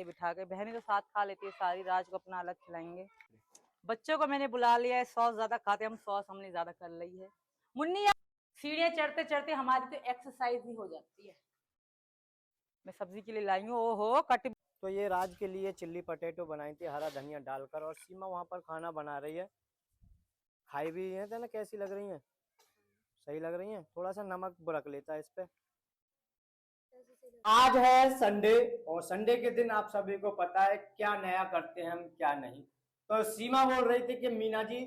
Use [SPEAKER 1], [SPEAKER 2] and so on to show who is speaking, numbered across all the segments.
[SPEAKER 1] बिठा के बहनें तो साथ खा लेती है सारी, राज को अपना अलग खिलाएंगे। बच्चों को मैंने बुला लिया है, सॉस ज्यादा खाते हम, सॉस हमने ज्यादा कर ली है। मुन्नी सीढ़ियाँ चढ़ते चढ़ते हमारी तो एक्सरसाइज ही हो जाती है। मैं सब्जी के लिए लाई हूँ, ओहो कट।
[SPEAKER 2] तो ये राज के लिए चिल्ली पटेटो बनाई थी हरा धनिया डालकर, और सीमा वहाँ पर खाना बना रही है। खाई भी है ना, कैसी लग रही है? सही लग रही है? थोड़ा सा नमक बुरक लेता है इस पे। आज है संडे, और संडे के दिन आप सभी को पता है क्या नया करते हैं हम, क्या नहीं। तो सीमा बोल रही थी कि मीना जी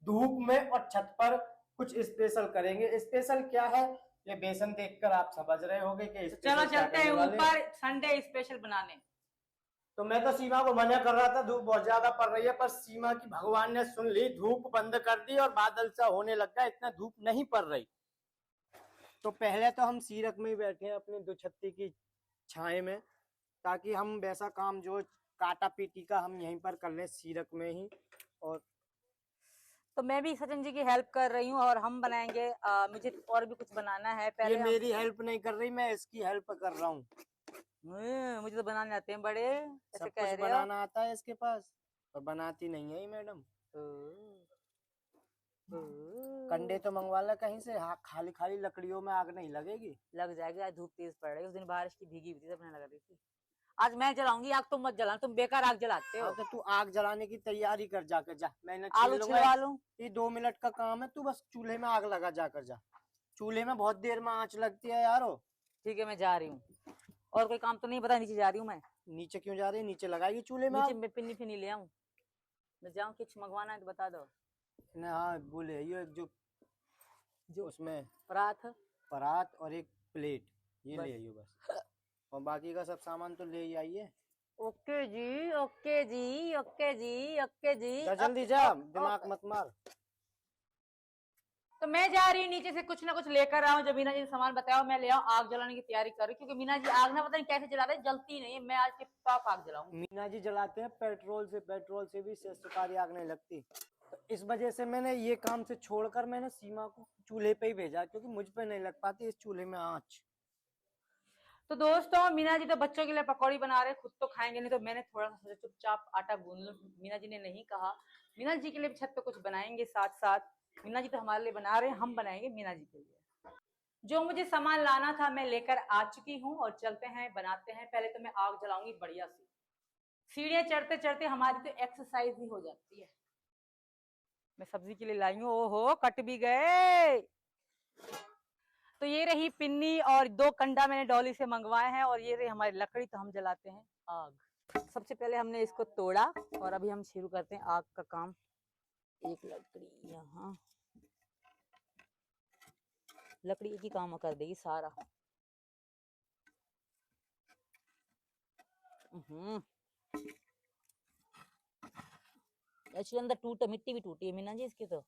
[SPEAKER 2] धूप में और छत पर कुछ स्पेशल करेंगे। स्पेशल क्या है ये बेसन देखकर आप समझ रहे होंगे कि
[SPEAKER 1] चलो चलते हैं ऊपर संडे स्पेशल बनाने।
[SPEAKER 2] तो मैं तो सीमा को मना कर रहा था, धूप बहुत ज्यादा पड़ रही है, पर सीमा की भगवान ने सुन ली, धूप बंद कर दी और बादल सा होने लग गया, इतना धूप नहीं पड़ रही। तो पहले तो हम सीरत में ही बैठे हैं अपनी दो छत्ती की छाए में, ताकि हम वैसा काम जो काटा पीटी का हम यहीं पर कर लें सीरत में ही। और
[SPEAKER 1] तो मैं भी सचिन जी की हेल्प कर रही हूँ और हम बनाएंगे, मुझे और भी कुछ बनाना है। पहले
[SPEAKER 2] ये मेरी हेल्प नहीं कर रही, मैं इसकी हेल्प कर रहा हूँ।
[SPEAKER 1] मुझे तो बनाने आते हैं बड़े, ऐसे
[SPEAKER 2] सब
[SPEAKER 1] कह
[SPEAKER 2] कुछ
[SPEAKER 1] रहे हो।
[SPEAKER 2] बनाना आता है इसके पास, और बनाती नहीं है मैडम। कंडे तो मंगवा ला कहीं से, हाँ खाली खाली लकड़ियों में आग नहीं लगेगी।
[SPEAKER 1] लग जाएगी, आज धूप तेज पड़ रही है, उस दिन बारिश की भीगी हुई थी तब लगा रही थी। आज मैं जलाऊंगी आग, तुम मत जलाना, तुम बेकार आग जलाते हो।
[SPEAKER 2] तो तू आग जलाने की तैयारी कर जाकर जा, मैंने
[SPEAKER 1] आलू छिलवा लूं।
[SPEAKER 2] ये 2 मिनट का काम है, तू बस चूल्हे में आग लगा जाकर जा। चूल्हे में बहुत देर में आंच लगती है यारो।
[SPEAKER 1] ठीक है मैं जा रही हूँ, और कोई काम तो नहीं पता, नीचे जा रही हूँ मैं।
[SPEAKER 2] नीचे क्यों जा रही है? नीचे लगाएगी चूल्हे में
[SPEAKER 1] नीचे
[SPEAKER 2] आग।
[SPEAKER 1] मैं पिन्नी फिनी ले आऊं, मैं जाऊं, कुछ मंगवाना है तो बता दो।
[SPEAKER 2] हाँ बोले ये जो उसमें परात और एक प्लेट ये ले आइयो बस, और बाकी का सब सामान तो ले ही आइए।
[SPEAKER 1] ओके जी ओके जी ओके जी ओके जी।
[SPEAKER 2] जल्दी जा, दिमाग मत मार।
[SPEAKER 1] तो मैं जा रही हूँ नीचे से कुछ ना कुछ लेकर आऊं, जब मीना जी ने सामान बताया मैं ले आऊं, आग जलाने की तैयारी कर रही हूँ, क्योंकि मीना जी आग ना पता नहीं कैसे जला रहे, जलती नहीं है। मैं आज के पाप आग जलाऊंगी।
[SPEAKER 2] मीना जी जलाते हैं पेट्रोल से भी सस्ती आग नहीं लगती। तो इस वजह से मैंने ये काम से छोड़कर मैंने सीमा को चूल्हे पे ही भेजा, क्योंकि मुझ पे नहीं लग पाती इस चूल्हे में आंच।
[SPEAKER 1] तो दोस्तों मीना जी तो बच्चों के लिए पकौड़ी बना रहे, खुद तो खाएंगे नहीं, तो मैंने थोड़ा सा सोचा चुपचाप आटा गूंद लूं। मीना जी ने नहीं कहा, मीना जी के लिए छत पे कुछ बनाएंगे साथ साथ। मीना जी तो हमारे लिए बना रहे हैं, हम बनाएंगे मीना जी के लिए। जो मुझे सामान लाना था मैं लेकर आ चुकी हूँ, और चलते हैं बनाते हैं। पहले तो मैं आग जलाऊंगी बढ़िया सी, सीढ़ियाँ चढ़ते चढ़ते हमारी तो एक्सरसाइज ही हो जाती है। मैं सब्जी के लिए लाई हूँ, ओहो कट भी गए। तो ये रही पिन्नी और 2 कंडा मैंने डॉली से मंगवाए हैं, और ये रही हमारी लकड़ी, तो हम जलाते हैं आग। सबसे पहले हमने इसको तोड़ा और अभी हम शुरू करते हैं आग का काम। एक लकड़ी यहाँ, लकड़ी एक ही काम कर देगी सारा। इसके अंदर टूटा, मिट्टी भी टूटी है मीना जी इसकी। तो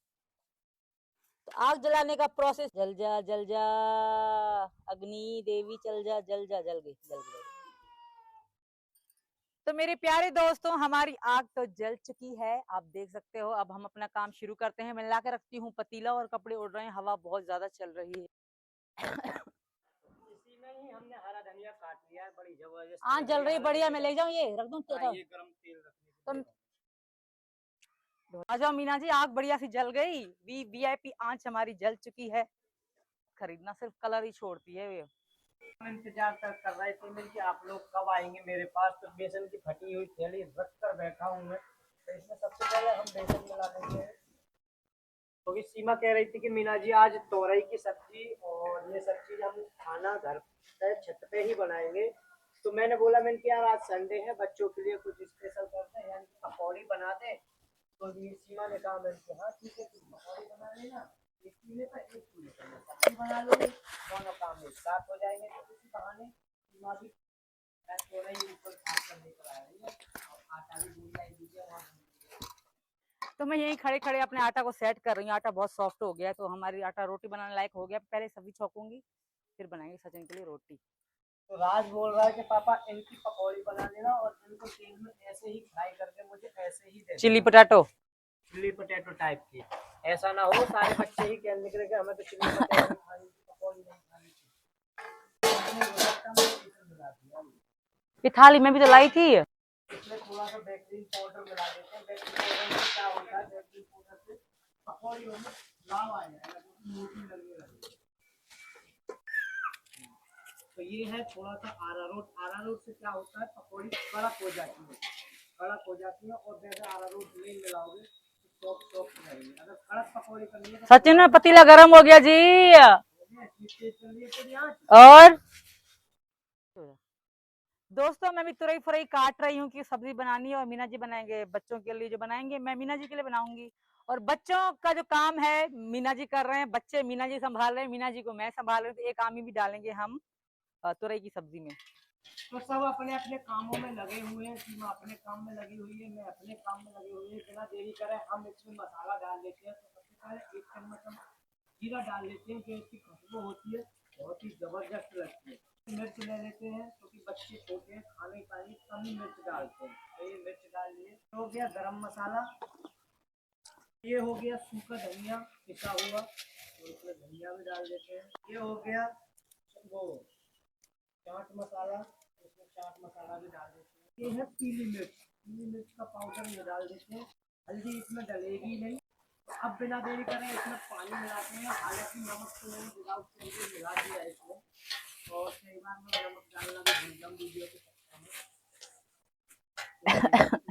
[SPEAKER 1] आग जलाने का प्रोसेस, जल जा जल जा अग्नि देवी, चल जा, जल जा, जल गई जल गई। तो मेरे प्यारे दोस्तों हमारी आग तो जल चुकी है, आप देख सकते हो। अब हम अपना काम शुरू करते हैं। मैं ला के रखती हूँ पतीला, और कपड़े उड़ रहे हैं, हवा बहुत ज्यादा चल रही है।
[SPEAKER 2] इसी में ही हमने हरा धनिया काट लिया है, बड़ी जबरदस्त
[SPEAKER 1] आग जल रही है बढ़िया, मैं ले जाऊँ, ये रख दूँ
[SPEAKER 2] ये गरम तेल रखने
[SPEAKER 1] तो आ जाओ मीना जी, आग बढ़िया सी जल गई। वीआईपी आंच हमारी जल चुकी है। खरीदना सिर्फ कलर ही छोड़ती है ये।
[SPEAKER 2] इंतजार कर रहे थे कि आप लोग कब आएंगे मेरे पास। तो बेसन की फटी हुई थैली रख कर बैठा हूँ मैं, तो इसमें सबसे पहले हम बेसन मिला देंगे। तो सीमा कह रही थी कि मीना जी आज तोरई की सब्जी, और ये सब चीज हम खाना घर पे छत पे ही बनाएंगे। तो मैंने बोला कि यार आज संडे है, बच्चों के लिए कुछ स्पेशल करते हैं, यानी पकौड़ी बना दे। तो ये सीमा ने कहा हाँ ठीक है, तुम पकौड़ी बना लेना, एक चूल्हे पर एक चूल्हे पर मैं सब्जी बना लूंगी, दोनों काम एक साथ हो जाएंगे। तो इसी बहाने सीमा भी तोरई ऊपर साफ करने पर आ रही है, और आटा भी गूंद लाई दीजिए वहाँ।
[SPEAKER 1] तो मैं यही खड़े खड़े अपने आटा को सेट कर रही हूँ। आटा बहुत सॉफ्ट हो गया है, तो हमारी आटा रोटी बनाने लायक हो गया। पहले सब्जी छौंकूंगी, फिर बनाएंगे सचिन के लिए रोटी।
[SPEAKER 2] तो राज बोल रहा है कि पापा इनकी पकौड़ी बना देना, और इनको तेल में ऐसे ही फ्राई करके मुझे ऐसे ही दे
[SPEAKER 1] चिली पोटैटो
[SPEAKER 2] टाइप की। ऐसा ना हो सारे बच्चे ही कह निकले कि हमें तो चिली पोटैटो खानी, पकौड़ी नहीं खानी।
[SPEAKER 1] ये थाली में भी तो लाई थी।
[SPEAKER 2] इसमें थोड़ा सा बेकिंग पाउडर मिला देते हैं। बेकिंग पाउडर से क्या होता है, बेकिंग पाउडर से पकौड़ियों में लाव आ जाएगा, मोटी लगने लगेगी। तो ये है थोड़ा सा अरारोट। अरारोट से क्या होता है, पकौड़ी कड़क हो जाती है, कड़क हो जाती है। और जैसे अरारोट नहीं मिलाओगे तो सॉफ्ट सॉफ्ट रहेगी। अगर कड़क पकौड़ी करनी है तो
[SPEAKER 1] सचिन में पतीला गर्म हो गया जी। और दोस्तों मैं भी तुरई फुरई काट रही हूँ कि सब्जी बनानी है और मीना जी बनाएंगे बच्चों के लिए। जो बनाएंगे मैं मीना जी के लिए बनाऊंगी, और बच्चों का जो काम है मीना जी कर रहे हैं। बच्चे मीना जी संभाल रहे हैं, मीना जी को मैं संभाल रही हूँ। तो एक आमी भी डालेंगे हम तुरई की सब्जी में।
[SPEAKER 2] तो सब अपने अपने कामों में लगे हुए हैं। सीमा अपने काम में लगी हुई है, मैं अपने काम में लगी हुई है। बिना देरी करे हम इसमें मसाला डाल लेते हैं। तो सबसे पहले 1 चम्मच हम जीरा डाल लेते हैं, जो इसकी खुशबू होती है बहुत ही जबरदस्त लगती है। मिर्च ले लेते हैं क्योंकि बच्चे छोटे हैं, खा नहीं पाएंगे, कम ही मिर्च डालते हैं। तो ये मिर्च डाल लिए। हो गया गरम मसाला, ये हो गया सूखा धनिया पिसा हुआ, और इसमें धनिया भी डाल देते हैं। ये हो गया वो चाट मसाला, इसमें चाट मसाला भी डाल देते हैं। ये है पीली मिर्च, पीली मिर्च का पाउडर ये डाल देते हैं। हल्दी इसमें डलेगी नहीं। तो अब बिना देरी करें इसमें पानी मिलाते हैं। हालांकि नमक तो मैंने विदाउट करके मिला दिया है इसमें, और कई बार मैं नमक डालना भी भूल जाऊँ वीडियो के चक्कर में।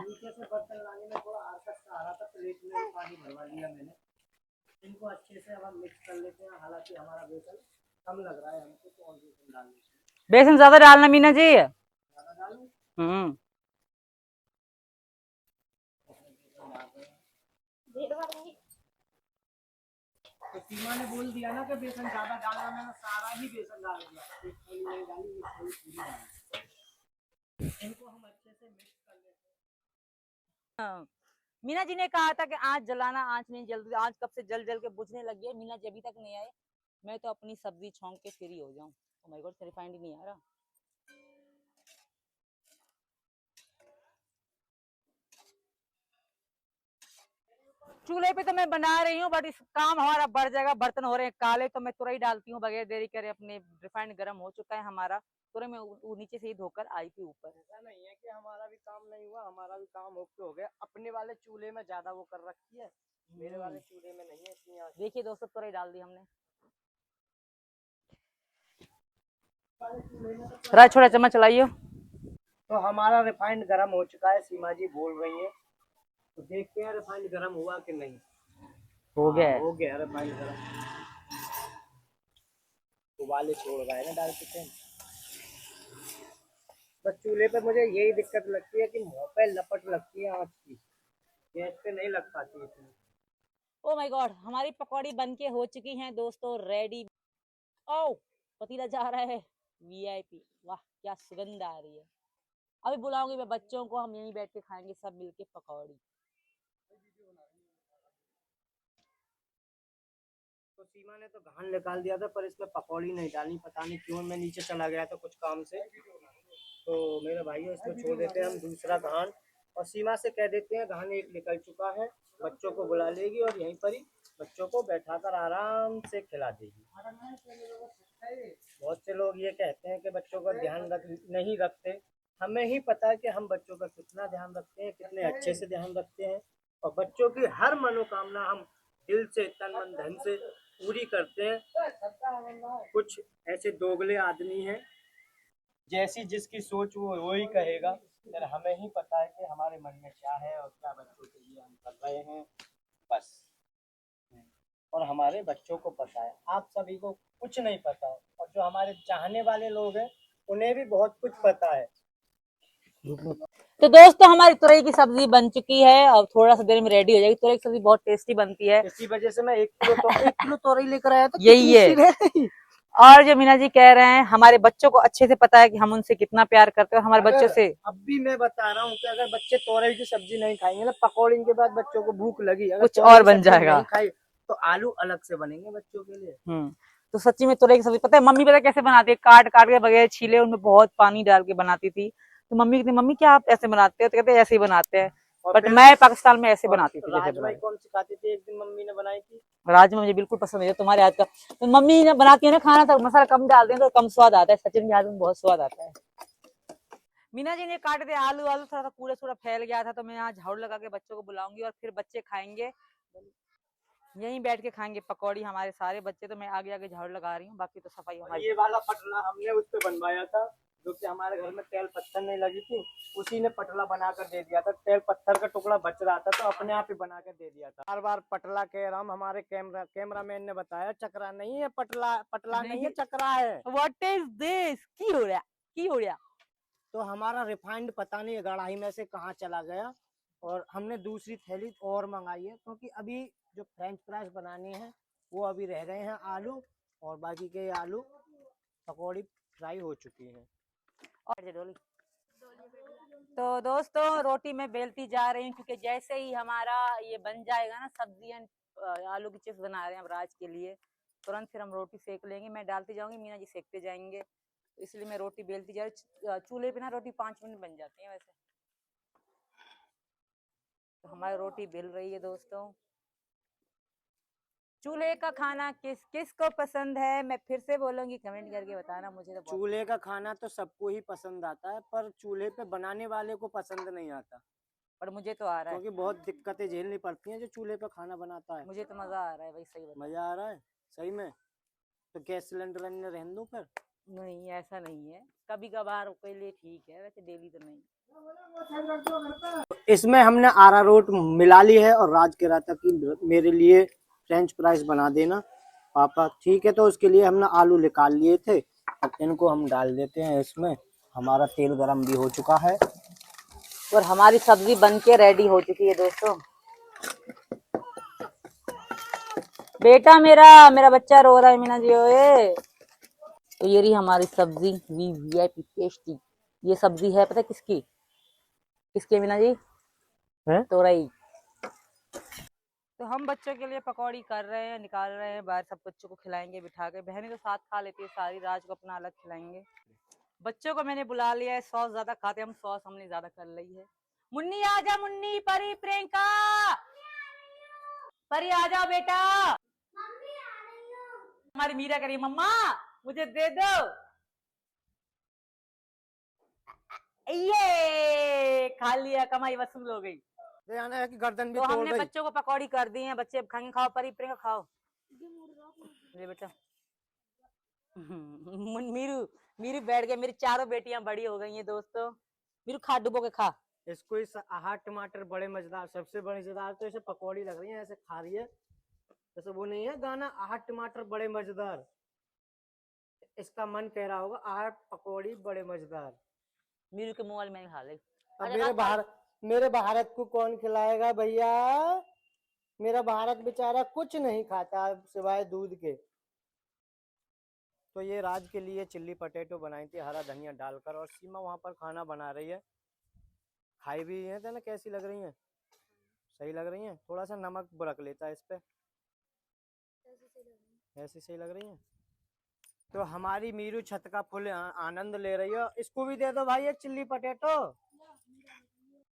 [SPEAKER 2] नीचे से बर्तन लाने में थोड़ा हरकत सा आ रहा था, प्लेट में पानी भरवा लिया मैंने। इनको अच्छे से अब हम मिक्स कर लेते हैं। हालांकि हमारा बेसन कम लग रहा है हमको, तो और बेसन डाल देते हैं।
[SPEAKER 1] बेसन ज्यादा डालना मीना जी।
[SPEAKER 2] ज़्यादा डालूं? तो सीमा ने बोल दिया ना कि बेसन ज्यादा डालना, मैंने सारा ही बेसन डाल दिया। एक थोड़ी नहीं डाली, एक थोड़ी पूरी डाली। इनको हम अच्छे से मिक्स कर लेते हैं।
[SPEAKER 1] हाँ। मीना जी ने कहा था कि आँच जलाना, आँच नहीं जल्दी, आँच कब से जल जल के बुझने लगी है। मीना जी अभी तक नहीं आए। मैं तो अपनी सब्जी छौंक के फ्री हो जाऊं। ओह माय गॉड, रिफाइंड ही नहीं आ रहा। चूल्हे पे तो मैं बना रही हूँ, बट इस काम हमारा बढ़ जाएगा। बर्तन हो रहे हैं काले, तो मैं तुरई डालती हूँ बगैर देरी करे। अपने रिफाइंड गर्म हो चुका है हमारा, तुरई में नीचे से ही धोकर आई थी ऊपर।
[SPEAKER 2] ऐसा नहीं है कि हमारा भी काम नहीं हुआ, हमारा भी काम ओके हो गया। अपने वाले चूल्हे में ज्यादा वो कर रखी है, मेरे वाले चूल्हे में नहीं है इतनी आंच।
[SPEAKER 1] देखिए दोस्तों, तुरई डाल दी हमने। राय छोड़ा चम्मच चलाइयो।
[SPEAKER 2] तो हमारा रिफाइंड गर्म हो चुका है, सीमा जी बोल रही है। तो देखते हैं रिफाइंड गर्म हुआ कि नहीं।
[SPEAKER 1] हो गया है।
[SPEAKER 2] हो गया रिफाइंड गर्म। उबाले छोड़ रहा है ना डाल के। बस चूल्हे पे मुझे यही दिक्कत लगती है कि मुंह पे लपट लगती है आँच की, गैस पे नहीं लग पाती इतनी।
[SPEAKER 1] ओ माय गॉड, हमारी पकौड़ी बनके हो चुकी हैं दोस्तों, रेडी। ओ पतीला जा रहा है वीआईपी। वाह क्या सुगंध आ रही है। अभी बुलाऊंगी मैं बच्चों को, हम यहीं बैठ के खाएंगे सब मिलके पकौड़ी।
[SPEAKER 2] तो सीमा ने तो घान निकाल दिया था, पर इसमें पकौड़ी नहीं डाली। पता नहीं क्यों, मैं नीचे चला गया था कुछ काम से। तो मेरे भाई इसमें छोड़ देते हैं हम दूसरा घान, और सीमा से कह देते हैं घान एक निकल चुका है, बच्चों को बुला लेगी और यहीं पर ही बच्चों को बैठाकर आराम से खिला देगी। बहुत से लोग ये कहते हैं कि बच्चों का ध्यान नहीं रखते। हमें ही पता है कि हम बच्चों का कितना ध्यान रखते हैं, कितने अच्छे से ध्यान रखते हैं। और बच्चों की हर मनोकामना हम दिल से, तन मन धन से पूरी करते हैं। कुछ ऐसे दोगले आदमी हैं, जैसी जिसकी सोच वो ही कहेगा। फिर हमें ही पता है कि हमारे मन में क्या है और क्या बच्चों के लिए हम कर रहे हैं, बस। और हमारे बच्चों को पता है, आप सभी को कुछ नहीं पता है। और जो हमारे चाहने वाले लोग हैं उन्हें भी बहुत कुछ पता है।
[SPEAKER 1] तो दोस्तों हमारी तुरई की सब्जी बन चुकी है, अब थोड़ा सा देर में रेडी हो जाएगी। तुरई की सब्जी बहुत टेस्टी बनती है,
[SPEAKER 2] इसी वजह से मैं 1 किलो तोरई लेकर आया था।
[SPEAKER 1] यही है। और जो मीना जी कह रहे हैं, हमारे बच्चों को अच्छे से पता है कि हम उनसे कितना प्यार करते हैं। हमारे बच्चों से
[SPEAKER 2] अब भी मैं बता रहा हूँ कि अगर बच्चे तोरई की सब्जी नहीं खाएंगे ना, पकौड़ी के बाद बच्चों को भूख लगी, अगर
[SPEAKER 1] कुछ और बन जाएगा।
[SPEAKER 2] नहीं खाई तो आलू अलग से बनेंगे बच्चों के लिए।
[SPEAKER 1] तो सच्ची में तुरई की सब्जी पता है मम्मी पता कैसे बनाती है, काट काट के बगैर छीले उनमें बहुत पानी डाल के बनाती थी। तो मम्मी कहती मम्मी क्या आप ऐसे बनाते हो, तो कहते ऐसे ही बनाते हैं। बट मैं पाकिस्तान में ऐसे बनाती थी।
[SPEAKER 2] राजमा कौन सिखाती थी, एक दिन मम्मी ने बनाई थी।
[SPEAKER 1] राजमा मुझे बिल्कुल पसंद है तुम्हारे हाथ का। तो मम्मी ने बनाती है ना खाना, तो मसाला कम डाल दें तो कम स्वाद आता है। सचिन के हाथ में बहुत स्वाद आता है। मीना जी ने काट दिया आलू, आलू थोड़ा सा कूड़ा सूड़ा फैल गया था, तो मैं यहाँ झाड़ू लगा के बच्चों को बुलाऊंगी और फिर बच्चे खाएंगे, यहीं बैठ के खाएंगे पकौड़ी हमारे सारे बच्चे। तो मैं आगे आगे झाड़ू लगा रही हूँ, बाकी तो सफाई हमारी।
[SPEAKER 2] ये वाला पटला हमने उस पे बनवाया था, जो कि हमारे घर में तेल पत्थर नहीं लगी थी, उसी ने पटला बनाकर दे दिया था। तेल पत्थर का टुकड़ा बच रहा था तो अपने आप ही बना कर दे दिया था। बार बार पटला कह रहा हूँ, हमारे कैमरामैन ने बताया चक्रा नहीं है, पटला पटला नहीं है, चक्रा है।
[SPEAKER 1] व्हाट इज दिस, की हो रहा, की हो रहा।
[SPEAKER 2] तो हमारा रिफाइंड पता नहीं कढ़ाई में से कहाँ चला गया, और हमने दूसरी थैली और मंगाई है, क्योंकि अभी जो फ्रेंच फ्राइज बनानी है वो अभी रह गए हैं आलू, और बाकी के आलू पकौड़ी फ्राई हो चुकी है।
[SPEAKER 1] और डोली। तो दोस्तों रोटी मैं बेलती जा रही हूँ, क्योंकि जैसे ही हमारा ये बन जाएगा ना, सब्जी एंड आलू की चिप्स बना रहे हैं हम राज के लिए, तुरंत फिर हम रोटी सेक लेंगे। मैं डालती जाऊंगी, मीना जी सेकते जाएंगे, तो इसलिए मैं रोटी बेलती जा रही हूँ। चूल्हे पे ना रोटी 5 मिनट बन जाती है वैसे। तो हमारी रोटी बेल रही है दोस्तों। चूल्हे का खाना किस किस को पसंद है, मैं फिर से बोलूंगी, कमेंट करके बताना। मुझे तो
[SPEAKER 2] चूल्हे का खाना तो सबको ही पसंद आता है, पर चूल्हे पे बनाने वाले को पसंद नहीं आता,
[SPEAKER 1] पर मुझे तो आ रहा है,
[SPEAKER 2] क्योंकि बहुत दिक्कतें झेलनी पड़ती हैं जो चूल्हे पे खाना बनाता है।
[SPEAKER 1] मुझे तो मजा आ रहा है भाई, सही बता।
[SPEAKER 2] मजा आ रहा है सही में। तो गैस सिलेंडर रहने दूं फिर?
[SPEAKER 1] नहीं ऐसा नहीं है, कभी कभार के लिए ठीक है, वैसे डेली तो नहीं।
[SPEAKER 2] इसमें हमने अरारोट मिला ली है, और राज कह रहा था कि मेरे लिए फ्रेंच फ्राइज बना देना पापा। ठीक है, तो उसके लिए हमने आलू निकाल लिए थे, अब इनको हम डाल देते हैं इसमें। हमारा तेल गरम भी हो चुका है
[SPEAKER 1] और हमारी सब्जी बन के रेडी हो चुकी है दोस्तों। बेटा मेरा मेरा बच्चा रो रहा है मीना जी, ओए। तो ये रही हमारी सब्जी, वीआईपी टेस्टी। ये सब्जी है पता है किसकी, किसकी मीना जी?
[SPEAKER 2] है?
[SPEAKER 1] तो रही। तो हम बच्चों के लिए पकौड़ी कर रहे हैं, निकाल रहे हैं बाहर, सब बच्चों को खिलाएंगे बिठा के। बहनें तो साथ खा लेती है सारी, राज को अपना अलग खिलाएंगे। बच्चों को मैंने बुला लिया है, सॉस ज्यादा खाते हम, सॉस हमने ज्यादा कर ली है। मुन्नी आजा, मुन्नी, परी, प्रियंका, परी आ जाओ बेटा। हमारी मीरा करी मम्मा मुझे दे दो, ये खा लिया, कमाई वसूल हो गई।
[SPEAKER 2] ध्यान है कि गर्दन भी
[SPEAKER 1] तो
[SPEAKER 2] तोड़
[SPEAKER 1] हमने
[SPEAKER 2] गई।
[SPEAKER 1] बच्चों को पकौड़ी कर दी है, बच्चे अब खाएंगे। खाओ परी, प्रियंका खाओ। ये बेटा मीरू, मीरू बैठ गया, मेरी चारों बेटियां बड़ी हो गई हैं दोस्तों। मीरू खा, डुबो के खा।
[SPEAKER 2] इसको इस आहा टमाटर बड़े मजेदार, सबसे बड़ी मजेदार तो इसे पकौड़ी लग रही है, ऐसे खा रही है जैसे वो नहीं है गाना, आहा टमाटर बड़े मजेदार। इसका मन कह रहा होगा आहा पकौड़ी बड़े मजेदार।
[SPEAKER 1] मीरू के मोबाइल में खा ले।
[SPEAKER 2] अब
[SPEAKER 1] अरे
[SPEAKER 2] मेरे भारत को कौन खिलाएगा भैया? मेरा भारत बेचारा कुछ नहीं खाता सिवाय दूध के। तो ये राज के लिए चिल्ली पटेटो बनाई थी हरा धनिया डालकर, और सीमा वहां पर खाना बना रही है। खाई भी है तो ना, कैसी लग रही है? सही लग रही है? थोड़ा सा नमक रख लेता है इस पे। ऐसी सही लग रही है। तो हमारी मीरू छत का फुल आनंद ले रही है। इसको भी दे दो भाई एक चिल्ली पटेटो।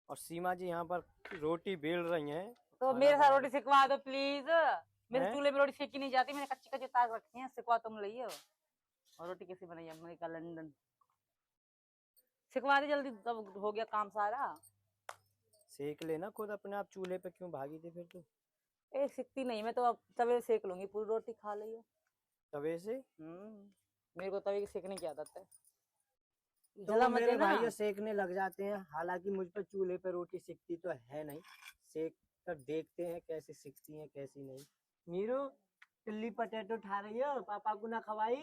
[SPEAKER 2] और सीमा जी यहाँ पर रोटी बेल रही हैं।
[SPEAKER 1] तो मेरे साथ रोटी सिखवा दो प्लीज। मेरे चूल्हे में रोटी सेकी नहीं जाती, मैंने कच्ची कच्ची ताक रखी है, सिखवा तुम लियो। और रोटी कैसे बनाई हमने कहा लंदन, सिखवा दे जल्दी, तब हो गया काम सारा।
[SPEAKER 2] सेक लेना खुद अपने आप, चूल्हे पे क्यों भागी थी फिर तू?
[SPEAKER 1] ए सीखती नहीं, मैं तो अब तवे सेक लूंगी, पूरी रोटी खा लियो।
[SPEAKER 2] तवे से?
[SPEAKER 1] मेरे को तवे की सेकने की आदत है।
[SPEAKER 2] तो
[SPEAKER 1] जला मत
[SPEAKER 2] मेरे
[SPEAKER 1] देना।
[SPEAKER 2] भाई सेकने लग जाते हैं, हालांकि मुझ पर चूल्हे पे रोटी सिकती तो है नहीं। सेक कर देखते हैं कैसे सिकती है कैसी नहीं। मीरू चिल्ली पटेटो खा रही हो, पापा को ना खवाई?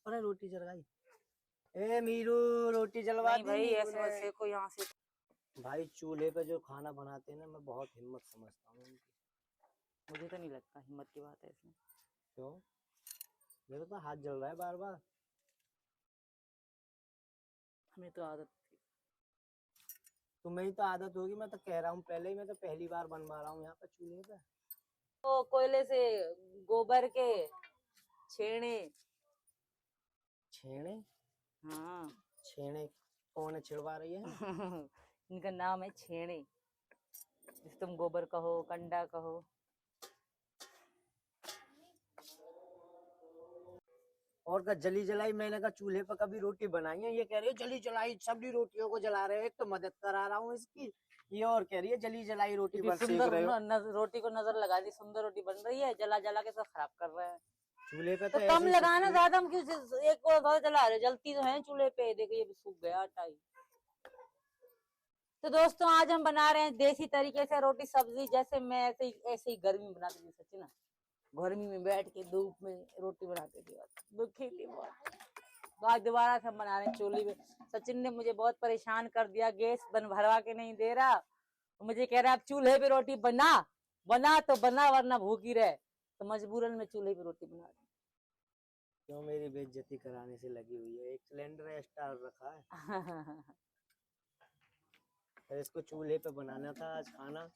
[SPEAKER 2] अरे रोटी जल गई। ए मीरू रोटी जलवा
[SPEAKER 1] नहीं
[SPEAKER 2] दी
[SPEAKER 1] भाई
[SPEAKER 2] मीरू
[SPEAKER 1] ऐसे
[SPEAKER 2] ने।
[SPEAKER 1] मत सेको यहाँ से।
[SPEAKER 2] भाई चूल्हे पे जो खाना बनाते हैं ना, मैं बहुत हिम्मत समझता हूँ उनकी।
[SPEAKER 1] मुझे तो नहीं लगता हिम्मत की बात है इसमें।
[SPEAKER 2] क्यों? मेरा तो हाथ जल रहा है बार बार।
[SPEAKER 1] हमें तो आदत थी।
[SPEAKER 2] तुम्हें ही तो आदत होगी, मैं तो कह रहा हूँ पहले ही, मैं तो पहली बार बनवा रहा हूँ यहाँ पे चूल्हे पे।
[SPEAKER 1] तो कोयले से गोबर के छेड़े।
[SPEAKER 2] छेड़े?
[SPEAKER 1] हाँ
[SPEAKER 2] छेड़े कौन है छिड़वा रही है?
[SPEAKER 1] इनका नाम है छेड़े, जिसे तुम गोबर कहो, कंडा कहो।
[SPEAKER 2] और का जली जलाई, मैंने कहा चूल्हे पर कभी रोटी बनाई है? ये कह रही है जली जलाई सभी रोटियों को जला रहे हो, एक तो मदद करा रहा हूँ इसकी, ये और कह रही है जली जलाई रोटी
[SPEAKER 1] इतनी
[SPEAKER 2] पर सेक
[SPEAKER 1] सुंदर
[SPEAKER 2] रहे हो।
[SPEAKER 1] रोटी को नजर लगा दी, सुंदर रोटी बन रही है, जला जला के सब खराब कर रहे हैं।
[SPEAKER 2] चूल्हे पे
[SPEAKER 1] तो
[SPEAKER 2] तो
[SPEAKER 1] कम
[SPEAKER 2] ऐसे ही
[SPEAKER 1] लगाना,
[SPEAKER 2] सिकती है।
[SPEAKER 1] ज्यादा हम क्यों एक को बहुत जला रहे, जलती तो है चूल्हे पे, देखो ये भी सूख गया आटा ही। तो दोस्तों आज हम बना रहे हैं देसी तरीके से रोटी सब्जी, जैसे मैं ऐसे ही गर्मी में बनाती थी सच्ची ना, गर्मी में बैठ के धूप में रोटी बनाती थी, दुखी थी बहुत। तो आज दोबारा से हम बना रहे हैं चूल्हे में। सचिन ने मुझे बहुत परेशान कर दिया, गैस बन भरवा के नहीं दे रहा, मुझे कह रहा है अब चूल्हे पे रोटी बना, बना तो बना वरना भूखी रहे। तो मजबूरन में चूल्हे पे रोटी बना रही
[SPEAKER 2] क्यों मेरी बेइज्जती कराने से लगी हुई है? एक सिलेंडर एक्स्ट्रा रखा है,
[SPEAKER 1] हूँ।
[SPEAKER 2] और इसको चूल्हे पे बनाना था आज खाना।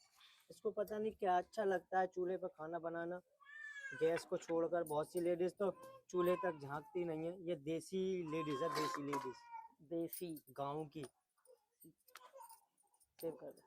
[SPEAKER 2] इसको पता नहीं क्या अच्छा लगता है चूल्हे पे खाना बनाना। गैस को छोड़कर बहुत सी लेडीज तो चूल्हे तक झांकती नहीं है, ये देसी लेडीज है, देसी लेडीज,
[SPEAKER 1] देसी
[SPEAKER 2] गाँव की।
[SPEAKER 1] सेव कर दो।